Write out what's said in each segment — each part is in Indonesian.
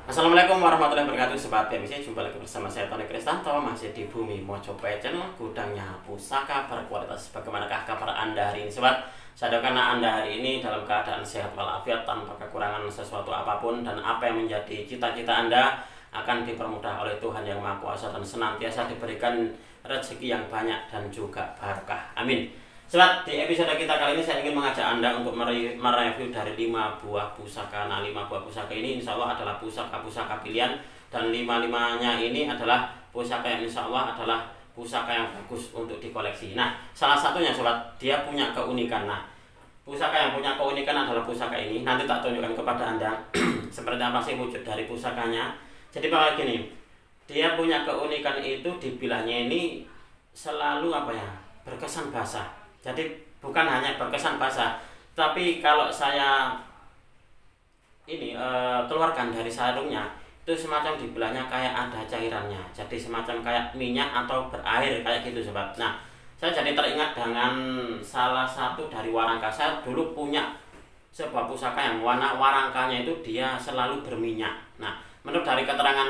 Assalamualaikum warahmatullahi wabarakatuh, Sobat BMC. Jumpa lagi bersama saya Tony Kristanto, masih di Bumi Mojo Channel, gudangnya pusaka berkualitas. Bagaimanakah kabar Anda hari ini, Sobat? Saya doakan Anda hari ini dalam keadaan sehat walafiat, tanpa kekurangan sesuatu apapun, dan apa yang menjadi cita-cita Anda akan dipermudah oleh Tuhan Yang Maha Kuasa dan senantiasa diberikan rezeki yang banyak dan juga barokah. Amin. Sobat, di episode kita kali ini saya ingin mengajak Anda untuk mereview dari 5 buah pusaka. Nah, 5 buah pusaka ini insya Allah adalah pusaka-pusaka pilihan, dan 5-5-nya ini adalah pusaka yang insya Allah adalah pusaka yang bagus untuk dikoleksi. Nah, salah satunya Sobat, dia punya keunikan. Nah, pusaka yang punya keunikan adalah pusaka ini. Nanti tak tunjukkan kepada Anda seperti apa sih wujud dari pusakanya. Jadi Pak gini, dia punya keunikan itu dibilangnya ini selalu berkesan basah. Jadi bukan hanya berkesan basah, tapi kalau saya keluarkan dari sarungnya, itu semacam dibelahnya kayak ada cairannya. Jadi semacam kayak minyak atau berair kayak gitu, Sobat. Nah, saya jadi teringat dengan salah satu dari warangka. Saya dulu punya sebuah pusaka yang warna warangkanya itu dia selalu berminyak. Nah, menurut dari keterangan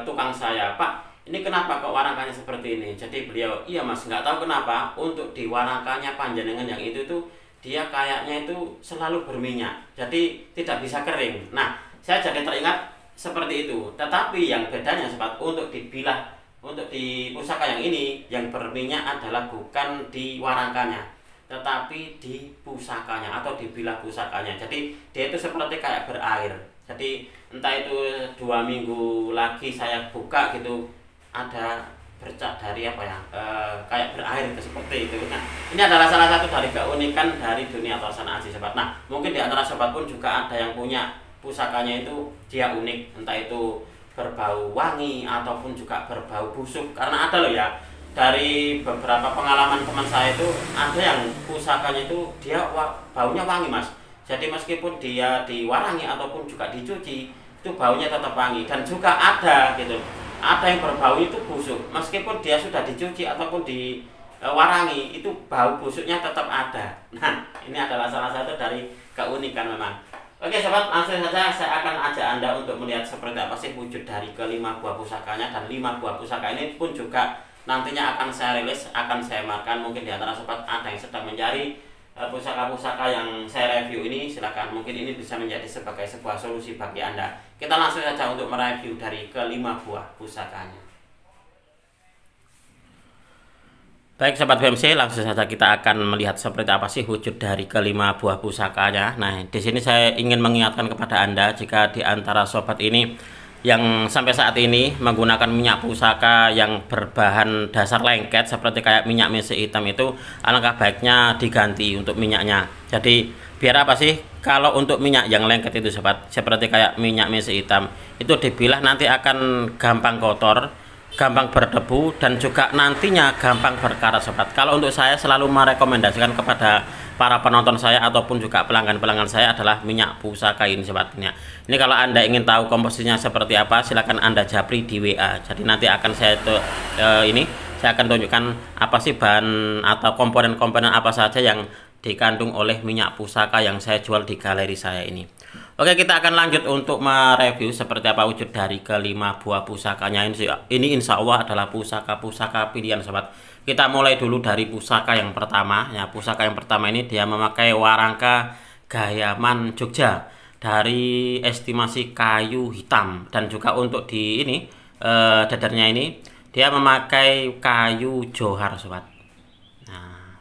tukang saya, Pak, ini kenapa kok warangkanya seperti ini? Jadi beliau, iya mas, nggak tahu kenapa untuk di warangkanya panjenengan yang itu tuh dia kayaknya itu selalu berminyak, jadi tidak bisa kering. Nah, saya jadi teringat seperti itu. Tetapi yang bedanya Sobat, untuk dibilah, untuk di pusaka yang ini yang berminyak adalah bukan di warangkanya, tetapi di pusakanya atau dibilah pusakanya. Jadi dia itu seperti kayak berair. Jadi entah itu 2 minggu lagi saya buka gitu, ada bercak dari kayak berair itu seperti itu. Nah, ini adalah salah satu dari keunikan dari dunia Tosan Aji, Sobat. Nah, mungkin di antara Sobat pun juga ada yang punya pusakanya itu dia unik, entah itu berbau wangi ataupun juga berbau busuk. Karena ada loh ya, dari beberapa pengalaman teman saya itu ada yang pusakanya itu dia baunya wangi, Mas. Jadi meskipun dia diwarangi ataupun juga dicuci, itu baunya tetap wangi. Dan juga ada yang berbau itu busuk, meskipun dia sudah dicuci ataupun diwarangi, itu bau busuknya tetap ada. Nah, ini adalah salah satu dari keunikan memang. Oke Sobat, langsung saja saya akan ajak Anda untuk melihat seperti apa sih wujud dari ke-5 buah pusakanya. Dan 5 buah pusaka ini pun juga nantinya akan saya rilis, akan saya markan. Mungkin di antara Sobat ada yang sedang mencari pusaka-pusaka yang saya review ini, silakan, mungkin ini bisa menjadi sebagai sebuah solusi bagi Anda. Kita langsung saja untuk mereview dari ke-5 buah pusakanya. Baik Sobat BMC, langsung saja kita akan melihat seperti apa sih wujud dari ke-5 buah pusakanya. Nah, di sini saya ingin mengingatkan kepada Anda, jika di antara Sobat ini yang sampai saat ini menggunakan minyak pusaka yang berbahan dasar lengket seperti kayak minyak mese hitam, itu alangkah baiknya diganti untuk minyaknya. Jadi biar apa sih, kalau untuk minyak yang lengket itu Sobat, seperti kayak minyak mese hitam, itu dibilah nanti akan gampang kotor, gampang berdebu, dan juga nantinya gampang berkarat Sobat. Kalau untuk saya selalu merekomendasikan kepada para penonton saya ataupun juga pelanggan-pelanggan saya adalah minyak pusaka ini Sobat. Ini kalau Anda ingin tahu komposisinya seperti apa, silahkan Anda japri di WA. Jadi nanti akan saya akan tunjukkan apa sih bahan atau komponen-komponen apa saja yang dikandung oleh minyak pusaka yang saya jual di galeri saya ini. Oke, kita akan lanjut untuk mereview seperti apa wujud dari ke-5 buah pusakanya ini. Ini insya Allah adalah pusaka-pusaka pilihan Sobat. Kita mulai dulu dari pusaka yang pertama. Ya, pusaka yang pertama ini dia memakai warangka Gayaman Jogja dari estimasi kayu hitam, dan juga untuk di dadarnya ini dia memakai kayu johar Sobat. Nah,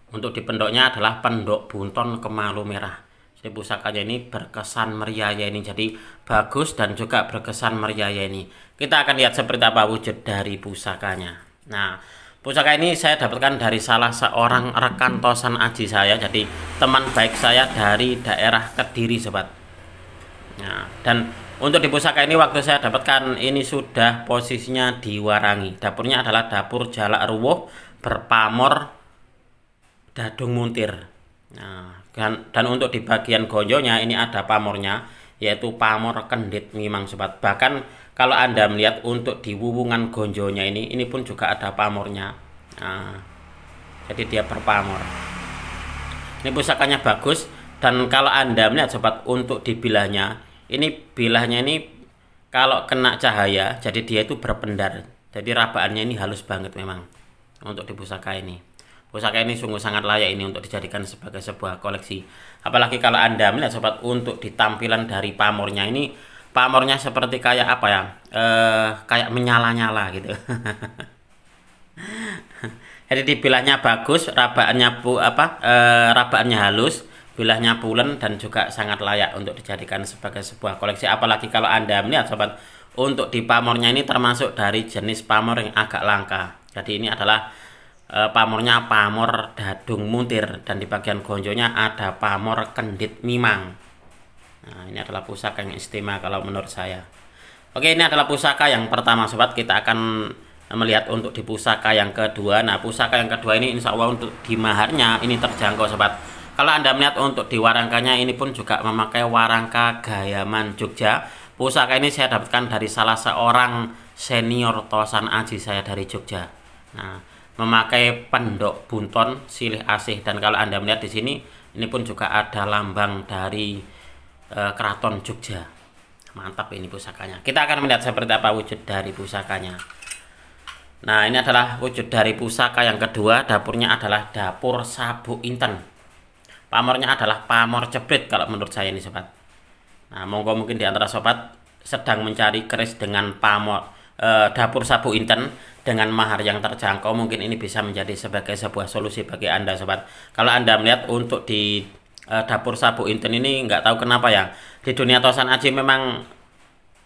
untuk di pendoknya adalah pendok bunton kemalu merah. Jadi pusakanya ini berkesan meriah ini, jadi bagus dan juga berkesan meriah ini. Kita akan lihat seperti apa wujud dari pusakanya. Nah, pusaka ini saya dapatkan dari salah seorang rekan Tosan Aji saya, jadi teman baik saya dari daerah Kediri Sobat. Nah, dan untuk di pusaka ini waktu saya dapatkan ini sudah posisinya diwarangi. Dapurnya adalah dapur Jalak Ruwuh berpamor Dadung Muntir. Nah, dan untuk di bagian gonjonya ini ada pamornya, yaitu pamor kendit ngimang Sobat. Bahkan kalau Anda melihat untuk di wuwungan gonjonya ini pun juga ada pamornya. Nah, jadi dia berpamor. Ini pusakanya bagus, dan kalau Anda melihat Sobat untuk dibilahnya ini bilahnya ini kalau kena cahaya, jadi dia itu berpendar. Jadi rabaannya ini halus banget memang untuk di pusaka ini. Pusaka ini sungguh sangat layak ini untuk dijadikan sebagai sebuah koleksi. Apalagi kalau Anda melihat sobat untuk di tampilan dari pamornya ini, pamornya seperti kayak apa ya? Kayak menyala-nyala gitu. Jadi di bilahnya bagus, rabaannya halus, bilahnya pulen dan juga sangat layak untuk dijadikan sebagai sebuah koleksi. Apalagi kalau Anda melihat sobat untuk di pamornya ini termasuk dari jenis pamor yang agak langka. Jadi ini adalah pamornya pamor dadung muntir dan di bagian gonjonya ada pamor kendit mimang. Nah, ini adalah pusaka yang istimewa kalau menurut saya. Oke, ini adalah pusaka yang pertama sobat. Kita akan melihat untuk di pusaka yang kedua. Nah, pusaka yang kedua ini insya Allah untuk di maharnya ini terjangkau sobat. Kalau Anda melihat untuk di warangkanya ini pun juga memakai warangka Gayaman Jogja. Pusaka ini saya dapatkan dari salah seorang senior tosan aji saya dari Jogja. Nah, memakai pendok bunton silih asih, dan kalau Anda melihat di sini ini pun juga ada lambang dari Keraton Jogja. Mantap ini pusakanya. Kita akan melihat seperti apa wujud dari pusakanya. Nah, ini adalah wujud dari pusaka yang kedua. Dapurnya adalah dapur Sabuk Inten. Pamornya adalah pamor jeprit kalau menurut saya ini sobat. Nah, monggo mungkin di antara sobat sedang mencari keris dengan dapur Sabuk Inten dengan mahar yang terjangkau, mungkin ini bisa menjadi sebagai sebuah solusi bagi Anda sobat. Kalau Anda melihat untuk di dapur Sabuk Inten ini nggak tahu kenapa ya, di dunia tosan aji memang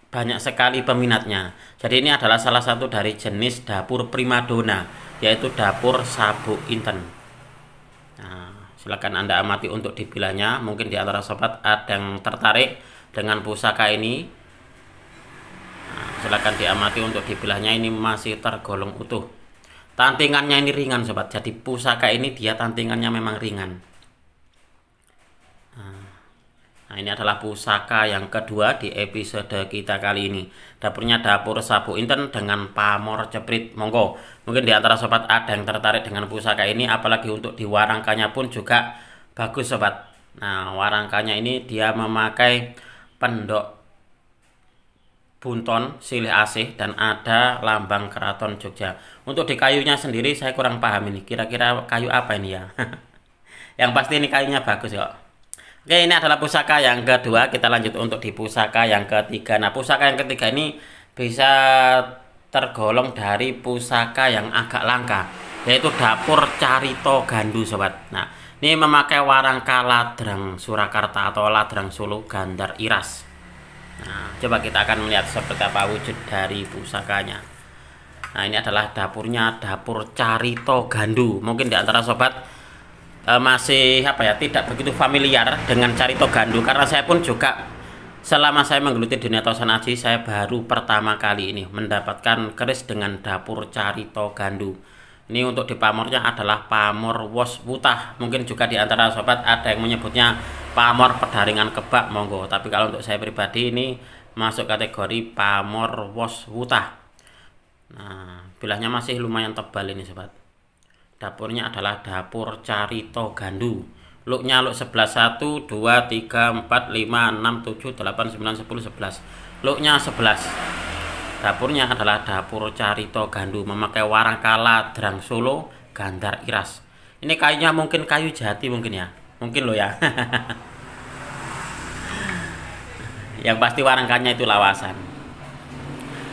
banyak sekali peminatnya. Jadi ini adalah salah satu dari jenis dapur primadona, yaitu dapur Sabuk Inten. Nah, silakan Anda amati untuk di bilahnya. Mungkin di antara sobat ada yang tertarik dengan pusaka ini. Nah, silakan diamati untuk di bilahnya, ini masih tergolong utuh. Tantingannya ini ringan sobat. Jadi pusaka ini dia tantingannya memang ringan. Nah, ini adalah pusaka yang kedua di episode kita kali ini. Dapurnya dapur Sabuk Inten dengan pamor jeprit. Monggo, mungkin di antara sobat ada yang tertarik dengan pusaka ini, apalagi untuk di warangkanya pun juga bagus sobat. Nah, warangkanya ini dia memakai pendok bunton silih asih dan ada lambang Keraton Jogja. Untuk di kayunya sendiri saya kurang paham ini. Kira-kira kayu apa ini ya? Yang pasti ini kayunya bagus kok. Oke, ini adalah pusaka yang kedua. Kita lanjut untuk di pusaka yang ketiga. Nah, pusaka yang ketiga ini bisa tergolong dari pusaka yang agak langka, yaitu dapur Carito Gandu sobat. Nah, ini memakai warangka ladrang Surakarta atau ladrang Solo Gandar Iras. Nah, coba kita akan melihat seperti apa wujud dari pusakanya. Nah, ini adalah dapurnya dapur Carito Gandu. Mungkin di antara sobat masih tidak begitu familiar dengan Carito Gandu, karena saya pun juga selama saya menggeluti dunia tosan aji, saya baru pertama kali ini mendapatkan keris dengan dapur Carito Gandu. Ini untuk di pamornya adalah pamor wos wutah. Mungkin juga di antara sobat ada yang menyebutnya pamor pedaringan kebak, monggo. Tapi kalau untuk saya pribadi ini masuk kategori pamor wos wutah. Nah, bilahnya masih lumayan tebal ini sobat. Dapurnya adalah dapur Carito Gandu. Looknya look 11 1 2 3 4 5 6 7 8 9 10 11. Looknya 11. Dapurnya adalah dapur Carito Gandu, memakai warangka ladrang Solo Gandar Iras. Ini kayunya mungkin kayu jati mungkin ya. Mungkin loh ya. Yang pasti warangkanya itu lawasan.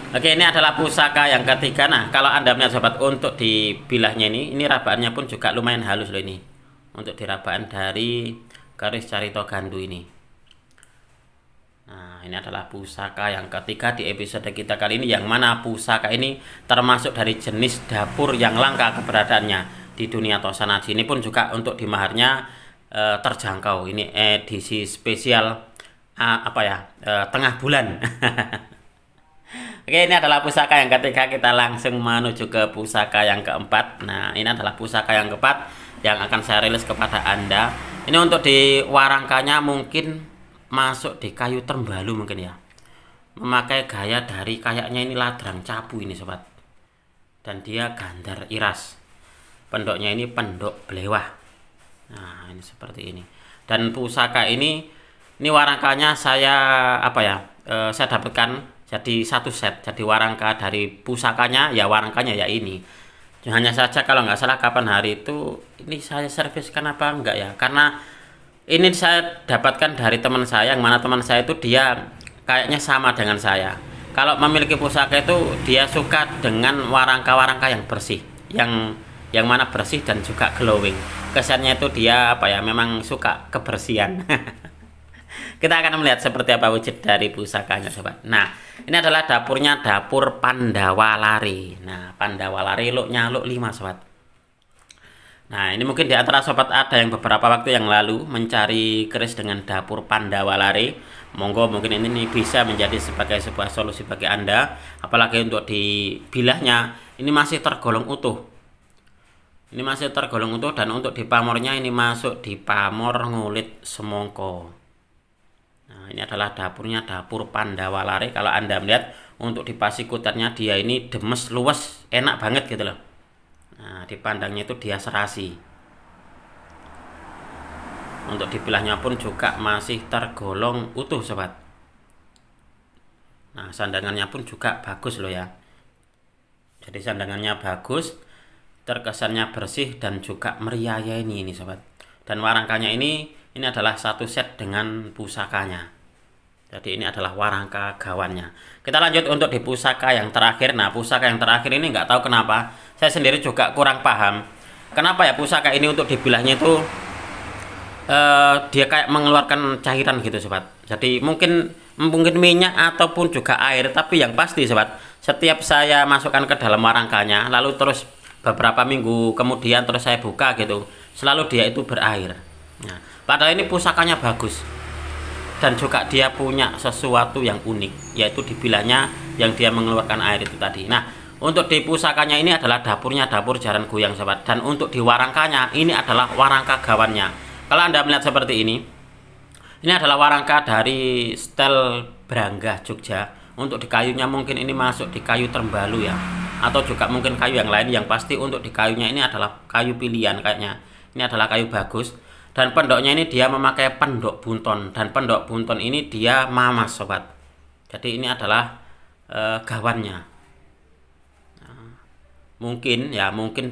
Oke, ini adalah pusaka yang ketiga. Nah, kalau Anda melihat sobat untuk di bilahnya ini rabaannya pun juga lumayan halus loh ini. Untuk di rabaan dari keris Carito Gandu ini. Nah, ini adalah pusaka yang ketiga di episode kita kali ini, yang mana pusaka ini termasuk dari jenis dapur yang langka keberadaannya di dunia tosan aji. Ini pun juga untuk di maharnya terjangkau. Ini edisi spesial tengah bulan. Oke, ini adalah pusaka yang ketiga. Kita langsung menuju ke pusaka yang keempat. Nah, ini adalah pusaka yang keempat yang akan saya rilis kepada Anda. Ini untuk di warangkanya mungkin masuk di kayu termbalu mungkin ya. Memakai gaya dari kayaknya ini ladrang cabu ini sobat. Dan dia Gandar Iras. Pendoknya ini pendok belewah. Nah, ini seperti ini. Dan pusaka ini Ini warangkanya saya apa ya? Saya dapatkan jadi satu set. Jadi warangka dari pusakanya ya warangkanya ya ini. Hanya saja kalau nggak salah kapan hari itu ini saya serviskan apa enggak ya? Karena ini saya dapatkan dari teman saya yang mana teman saya itu dia kayaknya sama dengan saya. Kalau memiliki pusaka itu dia suka dengan warangka-warangka yang bersih, yang mana bersih dan juga glowing. Kesannya itu dia apa ya? Memang suka kebersihan. Kita akan melihat seperti apa wujud dari pusakanya, sobat. Nah, ini adalah dapurnya, dapur Pandawalari. Nah, Pandawalari looknya look 5, sobat. Nah, ini mungkin di antara sobat ada yang beberapa waktu yang lalu mencari keris dengan dapur Pandawalari. Monggo mungkin ini nih bisa menjadi sebagai sebuah solusi bagi Anda. Apalagi untuk di bilahnya, ini masih tergolong utuh. Ini masih tergolong utuh dan untuk di pamornya ini masuk di pamor ngulit semongko. Nah, ini adalah dapurnya, dapur Pandawalari. Kalau Anda melihat untuk di pasikutannya dia ini demes, luas, enak banget gitu loh. Nah, dipandangnya itu dia serasi. Untuk dipilahnya pun juga masih tergolong utuh, sobat. Nah, sandangannya pun juga bagus loh ya. Jadi sandangannya bagus, terkesannya bersih dan juga meriah ya ini sobat. Dan warangkanya ini adalah satu set dengan pusakanya. Jadi ini adalah warangka gawannya. Kita lanjut untuk di pusaka yang terakhir. Nah, pusaka yang terakhir ini nggak tahu kenapa saya sendiri juga kurang paham. Kenapa ya pusaka ini untuk dibilahnya itu dia kayak mengeluarkan cairan gitu, sobat. Jadi mungkin minyak ataupun juga air. Tapi yang pasti, sobat, setiap saya masukkan ke dalam warangkanya, lalu terus beberapa minggu kemudian terus saya buka gitu, selalu dia itu berair. Nah, padahal ini pusakanya bagus dan juga dia punya sesuatu yang unik, yaitu dibilahnya yang dia mengeluarkan air itu tadi. Nah, untuk di pusakanya ini adalah dapurnya, dapur Jaran Goyang, sobat. Dan untuk di warangkanya ini adalah warangka gawannya. Kalau Anda melihat seperti ini adalah warangka dari stel Branggah Jogja. Untuk di kayunya mungkin ini masuk di kayu Trembalu ya, atau juga mungkin kayu yang lain. Yang pasti untuk di kayunya ini adalah kayu pilihan kayaknya. Ini adalah kayu bagus. Dan pendoknya ini dia memakai pendok bunton. Dan pendok bunton ini dia mamas, sobat. Jadi ini adalah gawannya. Nah, mungkin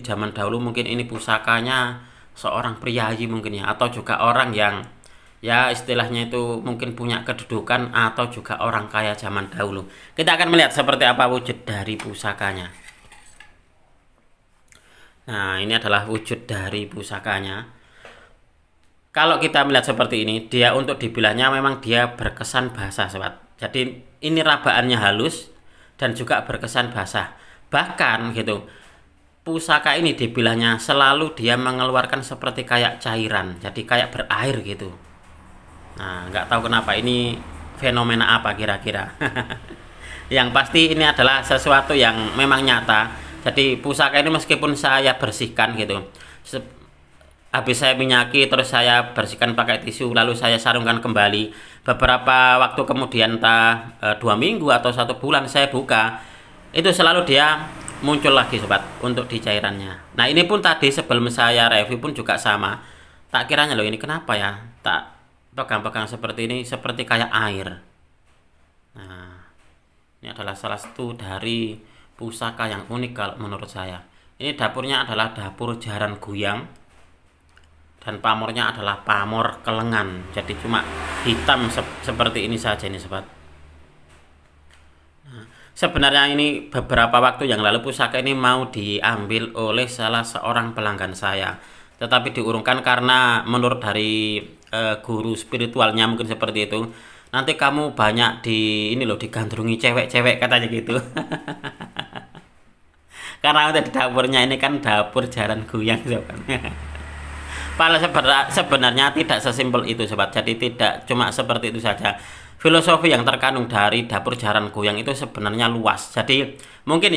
zaman dahulu mungkin ini pusakanya seorang priayi mungkin ya. Atau juga orang yang ya istilahnya itu mungkin punya kedudukan atau juga orang kaya zaman dahulu. Kita akan melihat seperti apa wujud dari pusakanya. Nah, ini adalah wujud dari pusakanya. Kalau kita melihat seperti ini, dia untuk dibilahnya memang dia berkesan basah, sobat. Jadi ini rabaannya halus dan juga berkesan basah. Bahkan gitu, pusaka ini dibilahnya selalu dia mengeluarkan seperti kayak cairan, jadi kayak berair gitu. Nah, nggak tahu kenapa ini fenomena apa kira-kira. Yang pasti ini adalah sesuatu yang memang nyata. Jadi pusaka ini meskipun saya bersihkan gitu, habis saya minyaki terus saya bersihkan pakai tisu lalu saya sarungkan kembali, beberapa waktu kemudian entah 2 minggu atau 1 bulan saya buka, itu selalu dia muncul lagi, sobat, untuk di cairannya. Nah, ini pun tadi sebelum saya review pun juga sama. Tak kiranya loh ini kenapa ya tak pegang-pegang seperti ini, seperti kayak air. Nah, ini adalah salah satu dari pusaka yang unik kalau menurut saya. Ini dapurnya adalah dapur Jaran Goyang dan pamornya adalah pamor kelengan. Jadi cuma hitam seperti ini saja ini, sobat. Nah, sebenarnya ini beberapa waktu yang lalu pusaka ini mau diambil oleh salah seorang pelanggan saya, tetapi diurungkan karena menurut dari guru spiritualnya mungkin seperti itu. Nanti kamu banyak digandrungi cewek-cewek katanya gitu. Karena untuk di dapurnya ini kan dapur Jaran Goyang, sobat. Padahal sebenarnya tidak sesimpel itu, sobat. Jadi tidak cuma seperti itu saja. Filosofi yang terkandung dari dapur Jaran Goyang itu sebenarnya luas. Jadi mungkin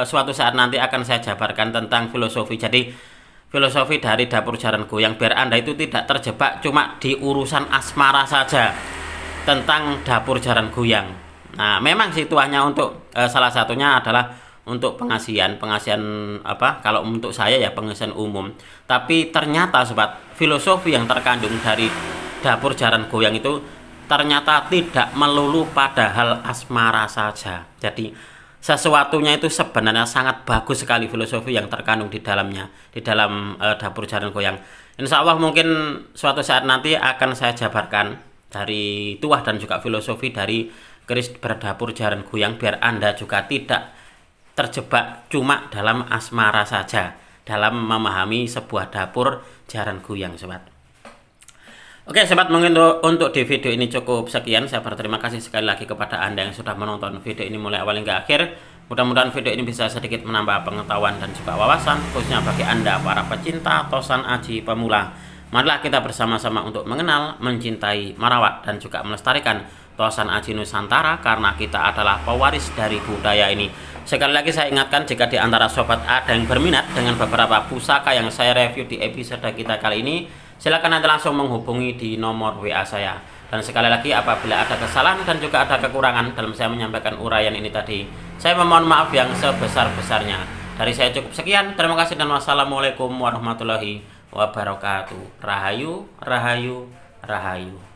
suatu saat nanti akan saya jabarkan tentang filosofi. Jadi filosofi dari dapur Jaran Goyang biar Anda itu tidak terjebak cuma di urusan asmara saja tentang dapur Jaran Goyang. Nah, memang situasinya untuk salah satunya adalah untuk pengasihan apa, kalau untuk saya ya pengasihan umum. Tapi ternyata, sobat, filosofi yang terkandung dari dapur Jaran Goyang itu ternyata tidak melulu pada hal asmara saja. Jadi sesuatunya itu sebenarnya sangat bagus sekali filosofi yang terkandung di dalamnya, di dalam dapur Jaran Goyang. Insya Allah mungkin suatu saat nanti akan saya jabarkan dari tuah dan juga filosofi dari keris berdapur Jaran Goyang, biar Anda juga tidak terjebak cuma dalam asmara saja dalam memahami sebuah dapur Jaran Goyang, sobat. Oke sobat, mungkin untuk di video ini cukup sekian. Saya berterima kasih sekali lagi kepada Anda yang sudah menonton video ini mulai awal hingga akhir. Mudah-mudahan video ini bisa sedikit menambah pengetahuan dan juga wawasan, khususnya bagi Anda para pecinta tosan aji pemula. Marilah kita bersama-sama untuk mengenal, mencintai, merawat, dan juga melestarikan tosan aji Nusantara, karena kita adalah pewaris dari budaya ini. Sekali lagi saya ingatkan, jika di antara sobat ada yang berminat dengan beberapa pusaka yang saya review di episode kita kali ini, silakan nanti langsung menghubungi di nomor WA saya. Dan sekali lagi, apabila ada kesalahan dan juga ada kekurangan dalam saya menyampaikan uraian ini tadi, saya memohon maaf yang sebesar-besarnya. Dari saya cukup sekian. Terima kasih dan wassalamualaikum warahmatullahi wabarakatuh. Rahayu, rahayu, rahayu.